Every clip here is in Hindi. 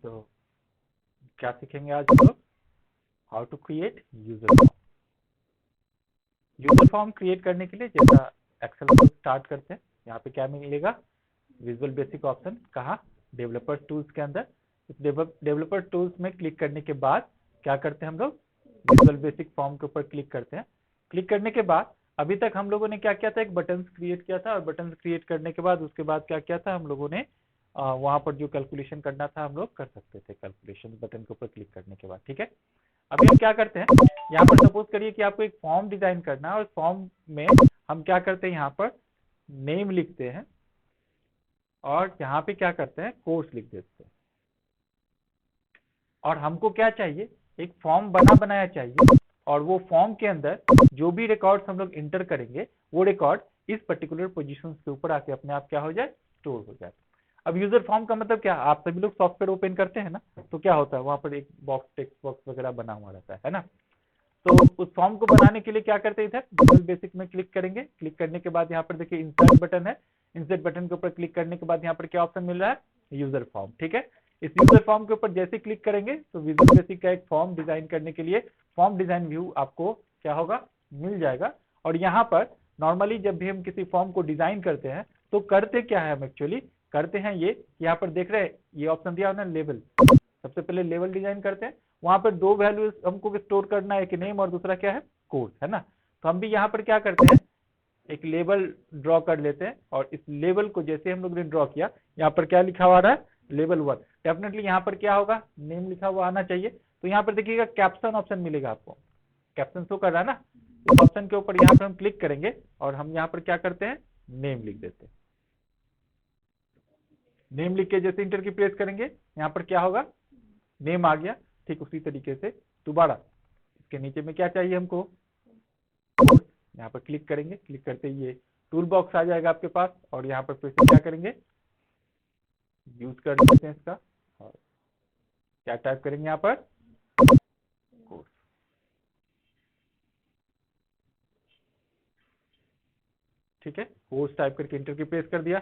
तो क्या सीखेंगे आज हम लोग? How to create user form. User form create करने के लिए जैसा एक्सेल को स्टार्ट करते हैं, यहाँ पे क्या मिलेगा? Visual basic option. कहाँ? डेवलपर टूल्स के अंदर। इस डेवलपर टूल्स में क्लिक करने के बाद क्या करते हैं हम लोग? विजुअल बेसिक फॉर्म के ऊपर क्लिक करते हैं। क्लिक करने के बाद अभी तक हम लोगों ने क्या किया था? एक बटन क्रिएट किया था, और बटन क्रिएट करने के बाद उसके बाद क्या किया था हम लोगों ने? वहां पर जो कैलकुलेशन करना था हम लोग कर सकते थे कैलकुलेशन बटन के ऊपर क्लिक करने के बाद। ठीक है, अभी हम क्या करते हैं, यहाँ पर सपोज करिए कि आपको एक फॉर्म डिजाइन करना है, और फॉर्म में हम क्या करते हैं, यहाँ पर नेम लिखते हैं, और यहाँ पे क्या करते हैं, कोर्स लिख देते हैं। और हमको क्या चाहिए? एक फॉर्म बनाया चाहिए, और वो फॉर्म के अंदर जो भी रिकॉर्ड्स हम लोग इंटर करेंगे वो रिकॉर्ड इस पर्टिकुलर पोजीशन के ऊपर आके अपने आप क्या हो जाए? स्टोर हो जाए। अब यूजर फॉर्म का मतलब क्या? आप सभी लोग सॉफ्टवेयर ओपन करते हैं ना, तो क्या होता है वहां पर एक बॉक्स, टेक्स्ट बॉक्स वगैरह बना हुआ रहता है ना। तो उस फॉर्म को बनाने के लिए क्या करते हैं, इधर विजुअल बेसिक में क्लिक करेंगे। क्लिक करने के बाद यहाँ पर देखिए इंसर्ट बटन है, इंसर्ट बटन के ऊपर क्लिक करने के बाद यहाँ पर क्या ऑप्शन मिल रहा है? User form. ठीक है, इस यूजर फॉर्म के ऊपर जैसे क्लिक करेंगे तो विजुअल बेसिक का एक फॉर्म डिजाइन करने के लिए फॉर्म डिजाइन व्यू आपको क्या होगा? मिल जाएगा। और यहाँ पर नॉर्मली जब भी हम किसी फॉर्म को डिजाइन करते हैं तो करते क्या है, हम एक्चुअली करते हैं ये, यहाँ पर देख रहे हैं ये ऑप्शन दिया ना, लेवल। सबसे पहले लेवल डिजाइन करते हैं, वहां पर दो वैल्यूज हमको स्टोर करना है, एक नेम और दूसरा क्या है? कोर्स, है ना। तो हम भी यहाँ पर क्या करते हैं, एक लेबल ड्रॉ कर लेते हैं, और इस लेबल को जैसे हम लोग ने ड्रॉ किया, यहाँ पर क्या लिखा हुआ रहा है? लेवल 1। डेफिनेटली यहाँ पर क्या होगा? नेम लिखा हुआ आना चाहिए। तो यहाँ पर देखिएगा कैप्शन ऑप्शन मिलेगा आपको, कैप्शन शो कर रहा है ना, इस ऑप्शन के ऊपर यहाँ पर हम क्लिक करेंगे, और हम यहाँ पर क्या करते हैं? नेम लिख देते हैं। नेम लिख के जैसे इंटर की प्रेस करेंगे, यहाँ पर क्या होगा? नेम आ गया। ठीक उसी तरीके से दोबारा इसके नीचे में क्या चाहिए हमको? कोर्स। यहाँ पर क्लिक करेंगे, क्लिक करते ही ये टूल बॉक्स आ जाएगा आपके पास, और यहाँ पर फिर से क्या करेंगे? यूज कर लेते हैं इसका, और क्या टाइप करेंगे यहाँ पर? कोर्स। ठीक है, कोर्स टाइप करके इंटर की प्रेस कर दिया,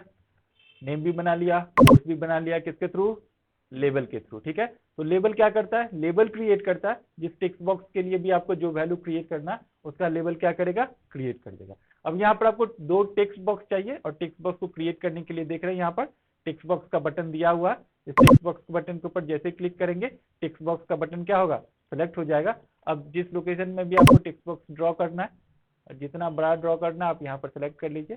नेम भी बना लिया, कोर्स भी बना लिया, किसके थ्रू? लेबल के थ्रू। ठीक है, तो लेबल क्या करता है? लेबल क्रिएट करता है, जिस टेक्स्ट बॉक्स के लिए भी आपको जो वैल्यू क्रिएट करना है उसका लेबल क्या करेगा? क्रिएट कर देगा। अब यहाँ पर आपको दो टेक्स्ट बॉक्स चाहिए, और टेक्स्ट बॉक्स को क्रिएट करने के लिए देख रहे हैं यहाँ पर टेक्स्ट बॉक्स का बटन दिया हुआ है। इस टेक्स्ट बॉक्स बटन के ऊपर जैसे क्लिक करेंगे, टेक्स्ट बॉक्स का बटन क्या होगा? सेलेक्ट हो जाएगा। अब जिस लोकेशन में भी आपको टेक्स्ट बॉक्स ड्रॉ करना है, जितना बड़ा ड्रॉ करना है आप यहाँ पर सेलेक्ट कर लीजिए।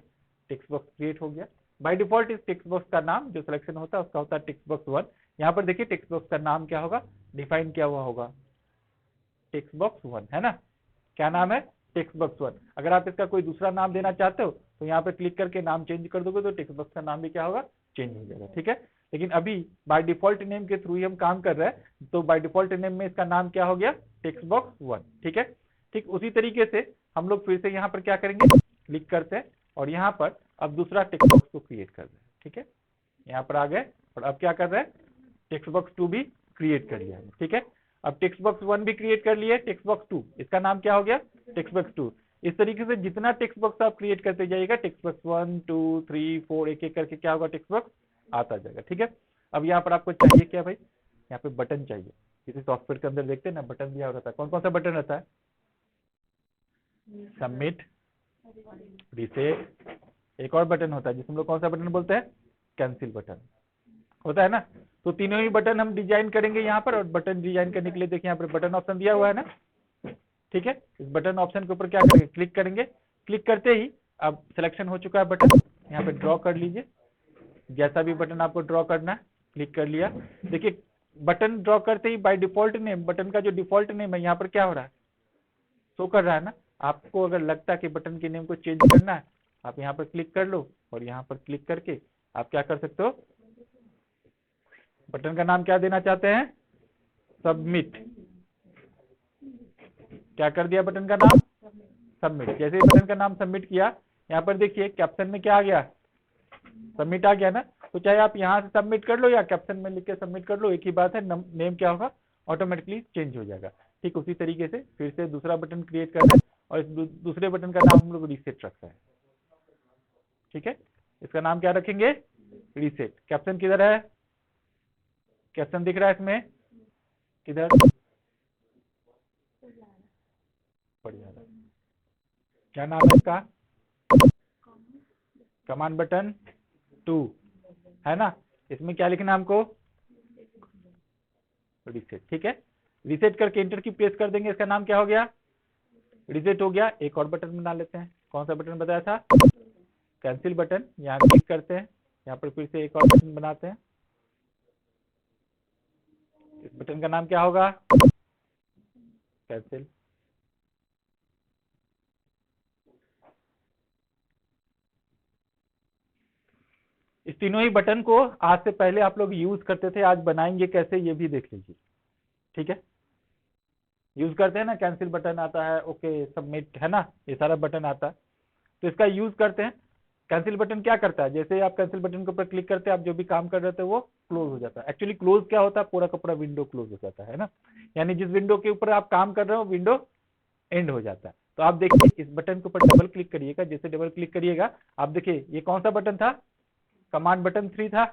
टेक्स्ट बॉक्स क्रिएट हो गया। बाय डिफॉल्ट इस टेक्स्ट बॉक्स का नाम जो सिलेक्शन होता है उसका होता है टेक्स्ट बॉक्स 1। यहाँ पर देखिए टेक्स्ट बॉक्स का नाम क्या होगा? डिफाइन किया हुआ होगा, टेक्स्ट बॉक्स 1, है ना। क्या नाम है? Text box 1। अगर आप इसका कोई दूसरा नाम देना चाहते हो तो यहाँ पर क्लिक करके नाम चेंज कर दोगे, तो टेक्स्ट बॉक्स का नाम भी क्या होगा? चेंज हो जाएगा। ठीक है, लेकिन अभी बाय डिफॉल्ट नेम के थ्रू ही हम काम कर रहे हैं, तो बाय डिफॉल्ट नेम में इसका नाम क्या हो गया? Text box 1। ठीक है, ठीक उसी तरीके से हम लोग फिर से यहाँ पर क्या करेंगे? क्लिक करते हैं, और यहाँ पर अब दूसरा टेक्स्ट बॉक्स को क्रिएट कर रहे हैं। ठीक है, यहाँ पर आ गए, और अब क्या कर रहे हैं? टेक्स्ट बॉक्स 2 भी क्रिएट कर लिया है। ठीक है, अब टेक्स्ट बॉक्स 1 भी क्रिएट कर लिए, टेक्स्ट बॉक्स 2, इसका नाम क्या हो गया? Text box 2। इस तरीके से जितना टेक्स्ट बॉक्स आप क्रिएट करते जाइएगा, टेक्स्ट बॉक्स 1 2 3 4 एक एक करके क्या होगा? टेक्स्ट बॉक्स आता जाएगा। ठीक है, अब यहाँ पर आपको चाहिए क्या भाई? यहाँ पे बटन चाहिए। किसी सॉफ्टवेयर के अंदर देखते हैं ना, बटन दिया रहता है। कौन कौन सा बटन रहता है? सबमिट, रीसेट, एक और बटन होता है जिसमें लोग कौन सा बटन बोलते हैं? कैंसिल बटन होता है ना। तो तीनों ही बटन हम डिजाइन करेंगे यहाँ पर, और बटन डिजाइन करने के लिए देखिए यहाँ पर बटन ऑप्शन दिया हुआ है ना। ठीक है, इस बटन ऑप्शन के ऊपर क्या करेंगे? क्लिक करेंगे। क्लिक करते ही अब सिलेक्शन हो चुका है बटन, यहाँ पे ड्रॉ कर लीजिए, जैसा भी बटन आपको ड्रॉ करना है। क्लिक कर लिया, देखिए बटन ड्रॉ करते ही बाय डिफॉल्ट नेम, बटन का जो डिफॉल्ट नेम है यहाँ पर क्या हो रहा है? शो कर रहा है ना। आपको अगर लगता है कि बटन के नेम को चेंज करना है, आप यहाँ पर क्लिक कर लो, और यहाँ पर क्लिक करके आप क्या कर सकते हो? बटन का नाम क्या देना चाहते हैं? सबमिट। क्या कर दिया बटन का नाम? सबमिट। जैसे ही बटन का नाम सबमिट किया, यहाँ पर देखिए कैप्शन में क्या आ गया? सबमिट आ गया ना। तो चाहे आप यहाँ से सबमिट कर लो या कैप्शन में लिख के सबमिट कर लो, एक ही बात है, नेम क्या होगा? ऑटोमेटिकली चेंज हो जाएगा। ठीक उसी तरीके से फिर से दूसरा बटन क्रिएट करना है, और इस दूसरे बटन का नाम हम लोग रीसेट रखते हैं। ठीक है, इसका नाम क्या रखेंगे? रीसेट। कैप्शन किधर है? क्वेश्चन दिख रहा है इसमें? किधर पड़ जा रहा है? क्या नाम है इसका? कमांड बटन 2 है ना। इसमें क्या लिखना है हमको? रिसेट। ठीक है, रिसेट करके इंटर की प्रेस कर देंगे। इसका नाम क्या हो गया? रिसेट हो गया। एक और बटन बना लेते हैं। कौन सा बटन बताया था? Cancel button. यहाँ क्लिक करते हैं, यहाँ पर फिर से एक और बटन बनाते हैं। इस बटन का नाम क्या होगा? कैंसिल। इस तीनों ही बटन को आज से पहले आप लोग यूज करते थे, आज बनाएंगे कैसे ये भी देख लीजिए। ठीक है, यूज करते हैं ना, कैंसिल बटन आता है, ओके सबमिट है ना, ये सारा बटन आता है, तो इसका यूज करते हैं। कैंसिल बटन क्या करता है? जैसे आप कैंसिल बटन के ऊपर क्लिक करते हैं, आप जो भी काम कर रहे थे वो क्लोज हो जाता है। एक्चुअली क्लोज क्या होता है? पूरा का पूरा विंडो क्लोज हो जाता है ना, यानी जिस विंडो के ऊपर आप काम कर रहे हो विंडो एंड हो जाता है। तो आप देखिए इस बटन के ऊपर डबल क्लिक करिएगा। जैसे डबल क्लिक करिएगा आप देखिए ये कौन सा बटन था? कमांड बटन 3 था,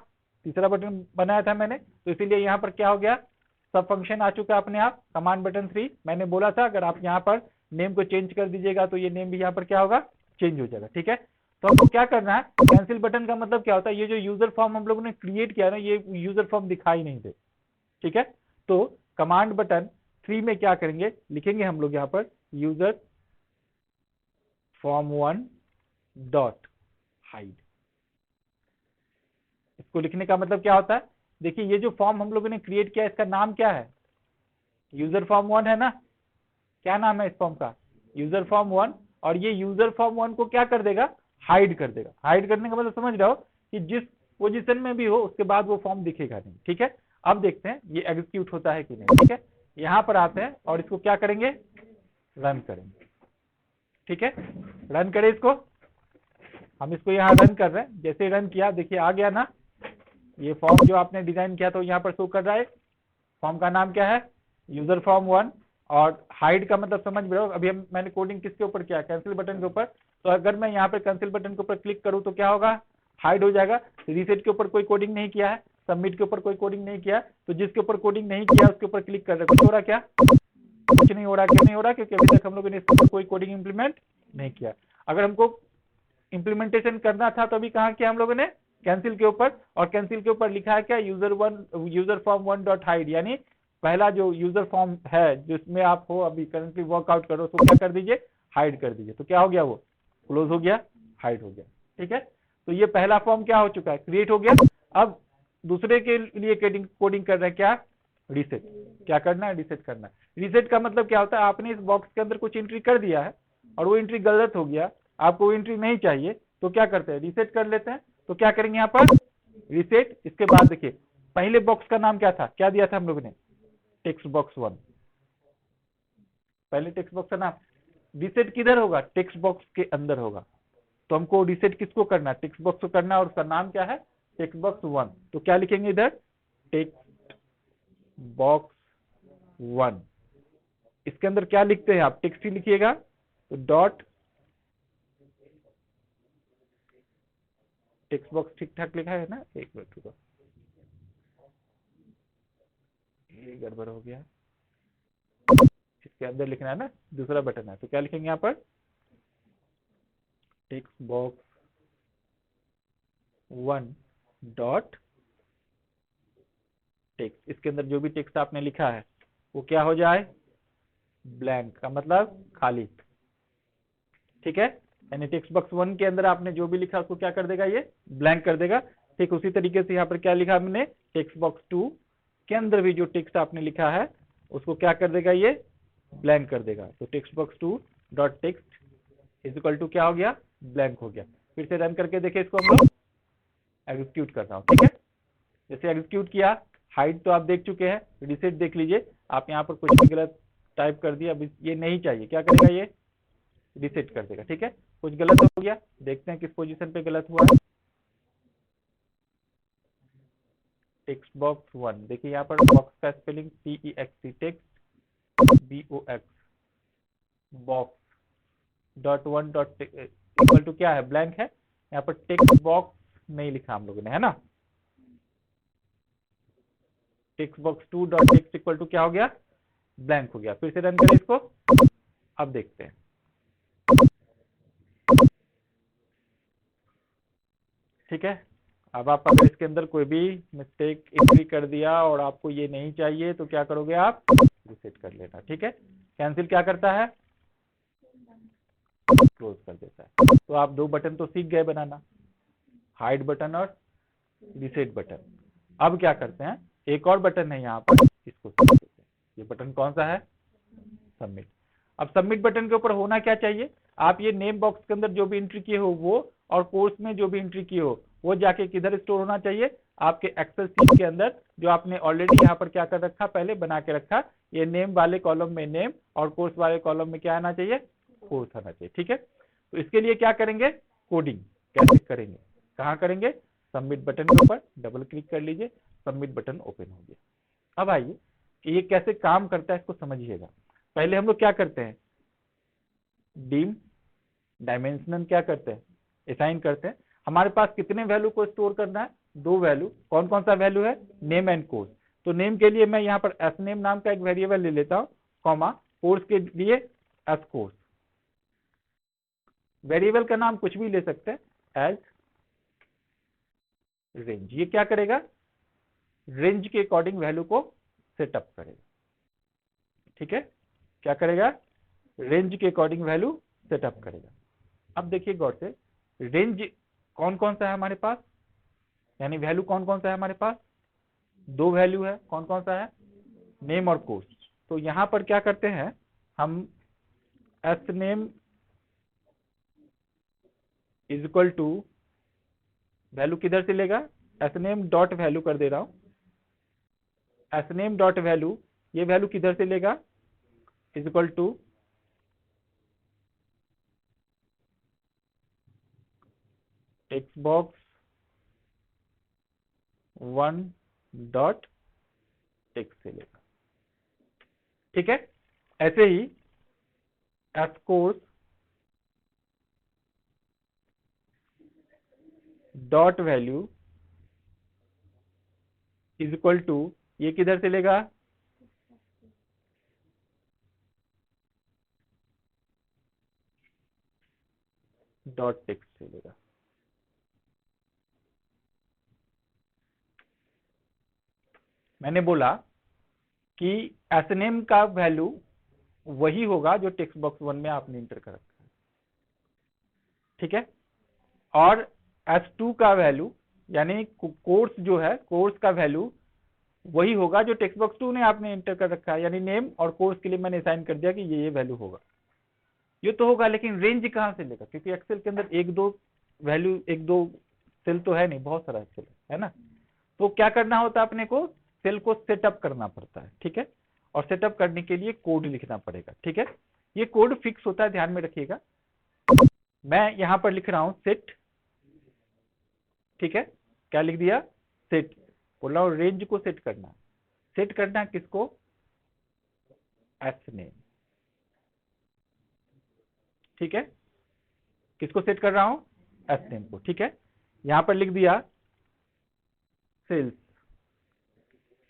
तीसरा बटन बनाया था मैंने, तो इसीलिए यहाँ पर क्या हो गया? सब फंक्शन आ चुका है अपने आप। कमांड बटन 3 मैंने बोला था अगर आप यहाँ पर नेम को चेंज कर दीजिएगा तो ये नेम भी यहाँ पर क्या होगा? चेंज हो जाएगा। ठीक है, तो हमको क्या करना है? कैंसिल बटन का मतलब क्या होता है? ये जो यूजर फॉर्म हम लोगों ने क्रिएट किया ना, ये यूजर फॉर्म दिखाई नहीं दे। ठीक है, तो कमांड बटन 3 में क्या करेंगे? लिखेंगे हम लोग यहाँ पर यूजर फॉर्म 1 डॉट हाइड। इसको लिखने का मतलब क्या होता है? देखिए ये जो फॉर्म हम लोगों ने क्रिएट किया इसका नाम क्या है? यूजर फॉर्म 1 है ना। क्या नाम है इस फॉर्म का? User form 1। और ये यूजर फॉर्म 1 को क्या कर देगा? हाइड कर देगा। हाइड करने का मतलब समझ रहे हो कि जिस पोजीशन में भी हो उसके बाद वो फॉर्म दिखेगा नहीं। ठीक है, अब देखते हैं ये एग्जीक्यूट होता है कि नहीं। ठीक है, यहाँ पर आते हैं और इसको क्या करेंगे? रन करेंगे। ठीक है, रन करें इसको। हम इसको यहाँ रन कर रहे हैं। जैसे रन किया देखिए आ गया ना, ये फॉर्म जो आपने डिजाइन किया था यहाँ पर शो कर रहा है। फॉर्म का नाम क्या है? User form 1। और हाइड का मतलब समझ रहे हो? अभी मैंने कोडिंग किसके ऊपर किया? कैंसिल बटन के ऊपर। तो अगर मैं यहाँ पर कैंसिल बटन के ऊपर क्लिक करूँ तो क्या होगा? हाइड हो जाएगा। रिसेट के ऊपर कोई कोडिंग नहीं किया है, सबमिट के ऊपर कोई कोडिंग नहीं किया, तो जिसके ऊपर कोडिंग नहीं किया उसके ऊपर क्लिक कर रहे, कुछ हो रहा क्या? कुछ नहीं हो रहा। क्यों नहीं हो रहा? क्योंकि अभी तक हम लोगों ने इसके ऊपर कोई कोडिंग इंप्लीमेंट नहीं किया। अगर हमको इंप्लीमेंटेशन करना था तो अभी कहाँ किया हम लोगों ने? कैंसिल के ऊपर। और कैंसिल के ऊपर लिखा है क्या? यूजर फॉर्म 1 डॉट हाइड, यानी पहला जो यूजर फॉर्म है जिसमें आप हो अभी करंटली वर्कआउट करो तो क्या कर दीजिए? हाइड कर दीजिए। तो क्या हो गया? वो क्लोज हो गया, हाइड हो गया। ठीक है, तो ये पहला फॉर्म क्या हो चुका है? क्रिएट हो गया। अब दूसरे के लिए कोडिंग कर रहे हैं क्या? रिसेट। क्या करना है? रिसेट करना है। रिसेट का मतलब क्या होता है? आपने इस बॉक्स के अंदर कुछ एंट्री कर दिया है और वो एंट्री गलत हो गया, आपको वो एंट्री नहीं चाहिए, तो क्या करते हैं? रिसेट कर लेते हैं। तो क्या करेंगे यहाँ पर? रिसेट। इसके बाद देखिए पहले बॉक्स का नाम क्या था? क्या दिया था हम लोगों ने? Text box 1। पहले टेक्स्ट बॉक्स का नाम। रिसेट किधर होगा? टेक्स्ट बॉक्स के अंदर होगा। तो हमको रिसेट किसको करना है? टेक्स्ट बॉक्स को करना है और उसका नाम क्या है? Text box 1। तो क्या लिखेंगे इधर? Text box 1। इसके अंदर क्या लिखते हैं आप? टेक्स्ट ही लिखिएगा। तो डॉट टेक्स्ट बॉक्स ठीक ठाक लिखा है ना? एक मिनट रुको, ये गड़बड़ हो गया। इसके अंदर लिखना है ना, दूसरा बटन है, तो क्या लिखेंगे यहाँ पर? Text box 1 dot text. इसके अंदर जो भी टेक्स्ट आपने लिखा है वो क्या हो जाए? ब्लैंक का मतलब खाली। ठीक है, यानी टेक्स्ट बॉक्स 1 के अंदर आपने जो भी लिखा उसको क्या कर देगा? ये ब्लैंक कर देगा। ठीक उसी तरीके से यहाँ पर क्या लिखा हमने? टेक्स्ट बॉक्स 2 के अंदर भी जो टेक्स्ट आपने लिखा है उसको क्या कर देगा? ये ब्लैंक कर देगा। तो text box 2 dot text is equal to क्या हो गया? ब्लैंक हो गया। फिर से रन करके देखिए इसको, हम लोग एग्जीक्यूट कर रहा हूँ। ठीक है, जैसे एग्जीक्यूट किया, हाइड तो आप देख चुके हैं, रिसेट देख लीजिए। आप यहाँ पर कुछ भी गलत टाइप कर दिया, अभी ये नहीं चाहिए, क्या करेगा? ये रिसेट कर देगा। ठीक है, कुछ गलत हो गया, देखते हैं किस पोजीशन पे गलत हुआ है। टेक्स्ट बॉक्स 1 देखिए यहाँ पर बॉक्स का spelling TEXT, text BOX, box dot 1 dot equal to क्या है? ब्लैंक है। यहाँ पर टेक्स्ट बॉक्स नहीं लिखा हम लोगों ने, है ना। Text box 2 dot text equal to क्या हो गया, ब्लैंक हो गया। फिर से रन करें इसको, अब देखते हैं। ठीक है, अब आप अगर इसके अंदर कोई भी मिस्टेक एंट्री कर दिया और आपको ये नहीं चाहिए तो क्या करोगे आप, रिसेट कर लेना। ठीक है, कैंसिल क्या करता है, क्लोज कर देता है। तो आप दो बटन तो सीख गए बनाना, हाइड बटन और रिसेट बटन। अब क्या करते हैं, एक और बटन है यहाँ पर, इसको सीख लेते हैं। ये बटन कौन सा है, सबमिट। अब सबमिट बटन के ऊपर होना क्या चाहिए, आप ये नेम बॉक्स के अंदर जो भी एंट्री किए हो वो, और कोर्स में जो भी एंट्री किए हो वो जाके किधर स्टोर होना चाहिए, आपके एक्सेल शीट के अंदर, जो आपने ऑलरेडी यहाँ पर क्या कर रखा, पहले बना के रखा। ये नेम वाले कॉलम में नेम और कोर्स वाले कॉलम में क्या आना चाहिए, कोर्स आना चाहिए। ठीक है, तो इसके लिए क्या करेंगे, कोडिंग कैसे करेंगे, कहाँ करेंगे, सबमिट बटन के ऊपर डबल क्लिक कर लीजिए, सबमिट बटन ओपन हो गया। अब आइए कि ये कैसे काम करता है इसको समझिएगा। पहले हम लोग क्या करते हैं, डीम डायमेंशनल क्या करते हैं, असाइन करते हैं। हमारे पास कितने वैल्यू को स्टोर करना है, दो वैल्यू। कौन कौन सा वैल्यू है, नेम एंड कोर्स। तो नेम के लिए मैं यहाँ पर एस नेम नाम का एक वेरिएबल ले लेता हूँ, कॉमा, कोर्स के लिए एस कोर्स। वेरिएबल का नाम कुछ भी ले सकते हैं, एज रेंज। ये क्या करेगा, रेंज के अकॉर्डिंग वैल्यू को सेटअप करेगा। ठीक है, क्या करेगा, रेंज के अकॉर्डिंग वैल्यू सेटअप करेगा। अब देखिए गौर से, रेंज कौन कौन सा है हमारे पास, यानी वैल्यू कौन कौन सा है हमारे पास, दो वैल्यू है। कौन कौन सा है, नेम और कोर्स। तो यहां पर क्या करते हैं हम, s name is equal to, value किधर से लेगा, एस नेम डॉट वैल्यू कर दे रहा हूं, एस नेम डॉट वैल्यू, ये वैल्यू किधर से लेगा, is equal to text box 1 dot text से लेगा। ठीक है, ऐसे ही S course dot value is equal to, ये किधर से लेगा, डॉट टेक्स्ट से लेगा। मैंने बोला कि एसनेम का वैल्यू वही होगा जो टेक्स्ट बॉक्स 1 में आपने इंटर कर रखा है। ठीक है, और S2 का वैल्यू यानी कोर्स जो है, कोर्स का वैल्यू वही होगा जो टेक्स्ट बॉक्स 2 ने आपने इंटर कर रखा है, यानी नेम और कोर्स के लिए मैंने असाइन कर दिया कि ये वैल्यू होगा। ये तो होगा, लेकिन रेंज कहां से लेगा, क्योंकि एक्सेल के अंदर एक दो वैल्यू, एक दो सेल तो है नहीं, बहुत सारा सेल है ना। तो क्या करना होता है, अपने को सेल को सेटअप करना पड़ता है। ठीक है, और सेटअप करने के लिए कोड लिखना पड़ेगा। ठीक है, ये कोड फिक्स होता है, ध्यान में रखिएगा। मैं यहां पर लिख रहा हूं सेट। ठीक है, क्या लिख दिया, सेट। बोला हूं रेंज को सेट करना, सेट करना किसको, एस नेम। ठीक है, किसको सेट कर रहा हूं, एस नेम को। ठीक है, यहां पर लिख दिया सेल्स,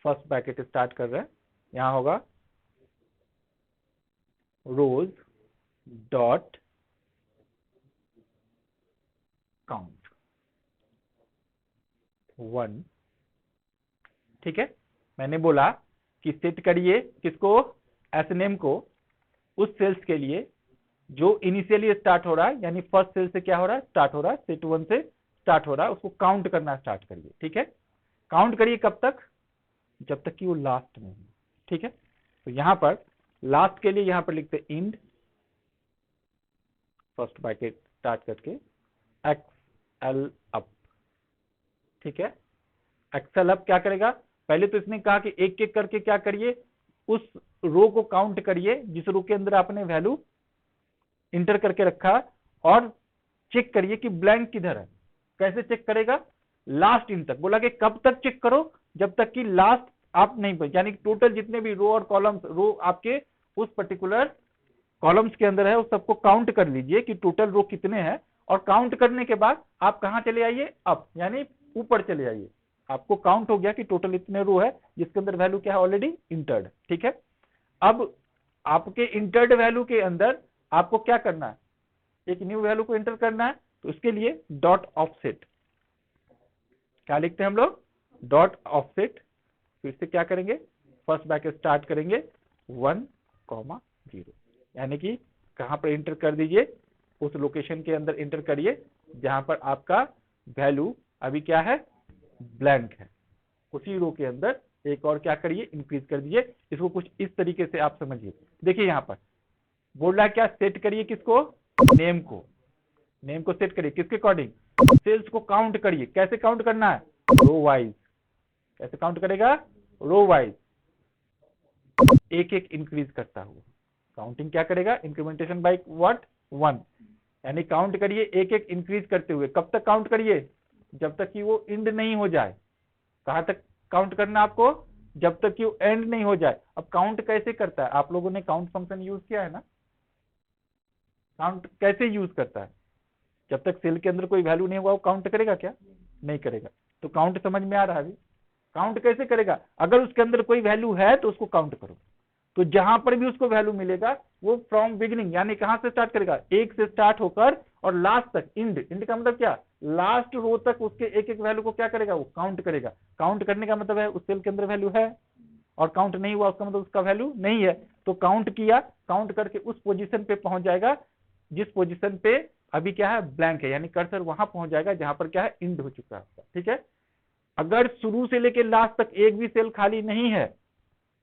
फर्स्ट ब्रैकेट स्टार्ट कर रहे हैं, यहां होगा रोज डॉट काउंट 1। ठीक है, मैंने बोला कि सेट करिए किसको, एस नेम को, उस सेल्स के लिए जो इनिशियली स्टार्ट हो रहा है, यानी फर्स्ट सेल से क्या हो रहा है, स्टार्ट हो रहा है, सेट 1 से स्टार्ट हो रहा है, उसको काउंट करना स्टार्ट करिए। ठीक है, काउंट करिए कब तक, जब तक कि वो लास्ट में हो। ठीक है, तो यहां पर लास्ट के लिए यहां पर लिखते इंड, फर्स्ट ब्रैकेट स्टार्ट करके एक्सएल अप। ठीक है, एक्सएल अप क्या करेगा, पहले तो इसने कहा कि एक एक करके क्या करिए, उस रो को काउंट करिए जिस रो के अंदर आपने वैल्यू इंटर करके रखा, और चेक करिए कि ब्लैंक किधर है। कैसे चेक करेगा, लास्ट इन तक। बोला कि कब तक चेक करो, जब तक कि लास्ट आप नहीं, यानी टोटल जितने भी रो और कॉलम्स, रो आपके उस पर्टिकुलर कॉलम्स के अंदर है, उस सबको काउंट कर लीजिए कि टोटल रो कितने हैं, और काउंट करने के बाद आप कहां चले आइए, अप, यानी ऊपर चले आइए। आपको काउंट हो गया कि टोटल इतने रो है जिसके अंदर वैल्यू क्या है ऑलरेडी इंटर्ड। ठीक है, अब आपके इंटर्ड वैल्यू के अंदर आपको क्या करना है, एक न्यू वैल्यू को एंटर करना है। तो उसके लिए डॉट ऑफसेट, क्या लिखते हैं हम लोग, डॉट ऑफसेट, फिर से क्या करेंगे, फर्स्ट ब्रैकेट स्टार्ट करेंगे 1,0, यानी कि कहां पर एंटर कर दीजिए, उस लोकेशन के अंदर एंटर करिए जहां पर आपका वैल्यू अभी क्या है, ब्लैंक है। उसी रो के अंदर एक और क्या करिए, इंक्रीज कर दीजिए। इसको कुछ इस तरीके से आप समझिए। देखिए यहां पर बोल रहा है क्या, सेट करिए किसको, नेम को, नेम को सेट करिए किसके अकॉर्डिंग, सेल्स को काउंट करिए। कैसे काउंट करना है, रो वाइज। कैसे काउंट करेगा, रो वाइज, एक एक इंक्रीज करता हुआ। काउंटिंग क्या करेगा, इंक्रीमेंटेशन बाय व्हाट, 1, यानी काउंट करिए एक एक इंक्रीज करते हुए। कब तक काउंट करिए, जब तक कि वो एंड नहीं हो जाए। कहां तक काउंट करना आपको, जब तक कि वो एंड नहीं हो जाए। अब काउंट कैसे करता है, आप लोगों ने काउंट फंक्शन यूज किया है ना, काउंट कैसे यूज करता है, जब तक सेल के अंदर कोई वैल्यू नहीं हुआ वो काउंट करेगा क्या, नहीं करेगा। तो काउंट समझ में आ रहा है अभी, काउंट कैसे करेगा, अगर उसके अंदर कोई वैल्यू है तो उसको काउंट करो। तो जहां पर भी उसको वैल्यू मिलेगा वो फ्रॉम बिगिनिंग, यानी कहां से स्टार्ट करेगा, एक से स्टार्ट होकर और लास्ट तक, इंड, इंड का मतलब क्या, लास्ट रो तक उसके एक एक वैल्यू को क्या करेगा, वो काउंट करेगा। काउंट करने का मतलब है उस सेल के अंदर वैल्यू है, और काउंट नहीं हुआ उसका मतलब उसका वैल्यू नहीं है। तो काउंट किया, काउंट करके उस पोजीशन पे पहुंच जाएगा जिस पोजीशन पे अभी क्या है, ब्लैंक है, यानी कर्सर वहां पहुंच जाएगा जहां पर क्या है, इंड हो चुका है। ठीक है, अगर शुरू से लेके लास्ट तक एक भी सेल खाली नहीं है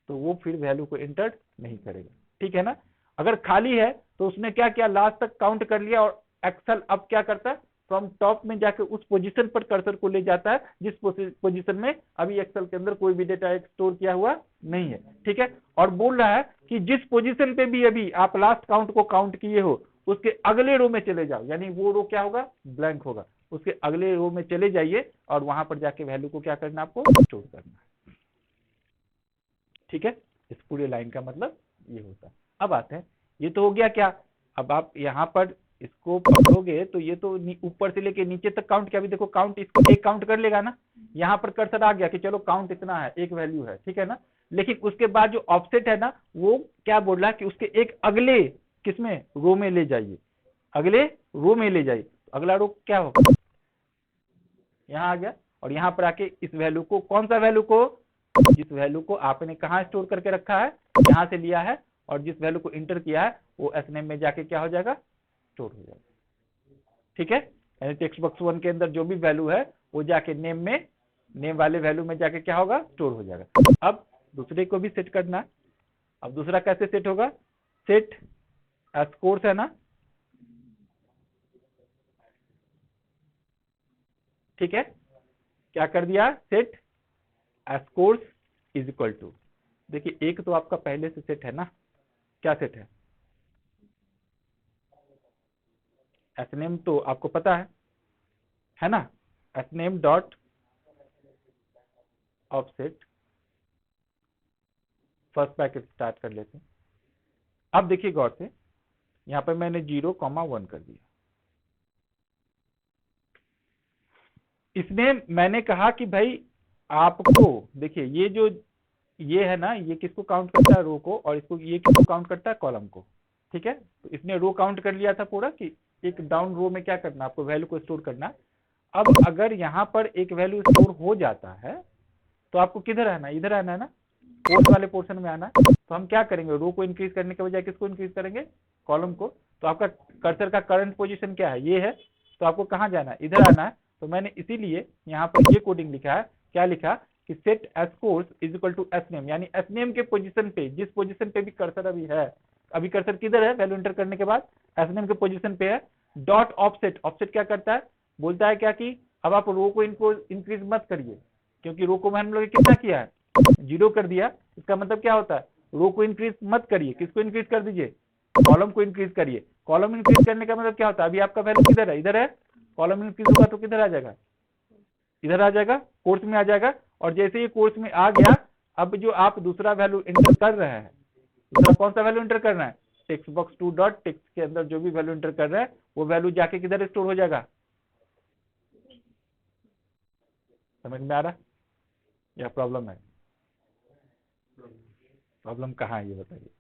तो वो फिर वैल्यू को एंटर नहीं करेगा। ठीक है ना, अगर खाली है तो उसने क्या किया, लास्ट तक काउंट कर लिया, और एक्सेल अब क्या करता है, फ्रॉम टॉप में जाके उस पोजीशन पर कर्सर को ले जाता है जिस पोजीशन में अभी एक्सेल के अंदर कोई भी डेटा स्टोर किया हुआ नहीं है। ठीक है, और बोल रहा है कि जिस पोजीशन पे भी अभी आप लास्ट काउंट को काउंट किए हो उसके अगले रो में चले जाओ, यानी वो रो क्या होगा, ब्लैंक होगा, उसके अगले रो में चले जाइए और वहां पर जाके वैल्यू को क्या करना, आपको स्टोर करना है। ठीक है, इस पूरे लाइन का मतलब ये होता है। अब आते हैं, ये तो हो गया क्या, अब आप यहाँ पर इसको पकड़ोगे तो ये तो ऊपर से लेके नीचे तक काउंट किया। अभी देखो काउंट, इसको एक काउंट कर लेगा ना, यहाँ पर कर्सर आ गया कि चलो काउंट इतना है, एक वैल्यू है, ठीक है ना। लेकिन उसके बाद जो ऑफसेट है ना, वो क्या बोल रहा है कि उसके एक अगले किसमें, रो में ले जाइए, अगले रो में ले जाइए। अगला रो क्या होगा, यहाँ आ गया, और यहाँ पर आके इस वैल्यू को, कौन सा वैल्यू को, जिस वैल्यू को आपने कहा स्टोर करके रखा है, यहां से लिया है, और जिस वैल्यू को इंटर किया है वो एसनेम में जाके क्या हो जाएगा, स्टोर हो जाएगा। ठीक है, यानी टेक्स्ट बॉक्स 1 के अंदर जो भी वैल्यू है वो जाके नेम में, नेम वाले वैल्यू में जाके क्या होगा, स्टोर हो जाएगा। अब दूसरे को भी सेट करना है। अब दूसरा कैसे सेट होगा, सेट एज कोर्स है ना, ठीक है, क्या कर दिया, set as course is equal to, देखिए एक तो आपका पहले से सेट है ना, क्या सेट है, एसनेम तो आपको पता है ना, S name dot offset, first bracket start कर लेते हैं। अब देखिए गौर से, यहां पर मैंने 0,1 कर दिया। इसमें मैंने कहा कि भाई आपको देखिए, ये जो ये है ना, ये किसको काउंट करता है, रो को, और इसको ये किसको काउंट करता है, कॉलम को। ठीक है, तो इसने रो काउंट कर लिया था पूरा कि एक डाउन रो में क्या करना, आपको वैल्यू को स्टोर करना। अब अगर यहाँ पर एक वैल्यू स्टोर हो जाता है तो आपको किधर आना है, इधर आना है ना, कोर्स वाले पोर्शन में आना। तो हम क्या करेंगे, रो को इंक्रीज करने के बजाय किसको इंक्रीज करेंगे, कॉलम को। तो आपका कर्सर का करंट पोजीशन क्या है, ये है, तो आपको कहाँ जाना है, इधर आना है। तो मैंने इसीलिए यहाँ पर ये कोडिंग लिखा है, क्या लिखा कि set s course is equal to s name, यानी एस नेम के पोजीशन पे, जिस पोजीशन पे भी कर्सर अभी है, अभी कर्सर किधर है, वैल्यू एंटर करने के बाद एस नेम के पोजीशन पे है, डॉट ऑफसेट। ऑफसेट क्या करता है, बोलता है क्या कि अब आप रो को इनको इंक्रीज मत करिए, क्योंकि रो को हम लोग कितना किया है, 0 कर दिया। इसका मतलब क्या होता है, रो को इंक्रीज मत करिए, किसको इंक्रीज कर दीजिए, कॉलम को इंक्रीज करिए। कॉलम इंक्रीज करने का मतलब क्या होता है, अभी आपका वैल्यू किधर है, इधर है, कॉलम इंक्रीज होगा तो किधर आ जाएगा, इधर आ जाएगा, कोर्स में आ जाएगा। और जैसे ही कोर्स में आ गया, अब जो आप दूसरा वैल्यू एंटर कर रहे हैं, दूसरा कौन सा वैल्यू एंटर करना है, टेक्स्ट बॉक्स 2 डॉट टेक्स्ट के अंदर जो भी वैल्यू एंटर कर रहे हैं वो वैल्यू जाके किधर स्टोर हो जाएगा, समझ में आ रहा, या प्रॉब्लम है? प्रॉब्लम कहाँ है ये बताइए।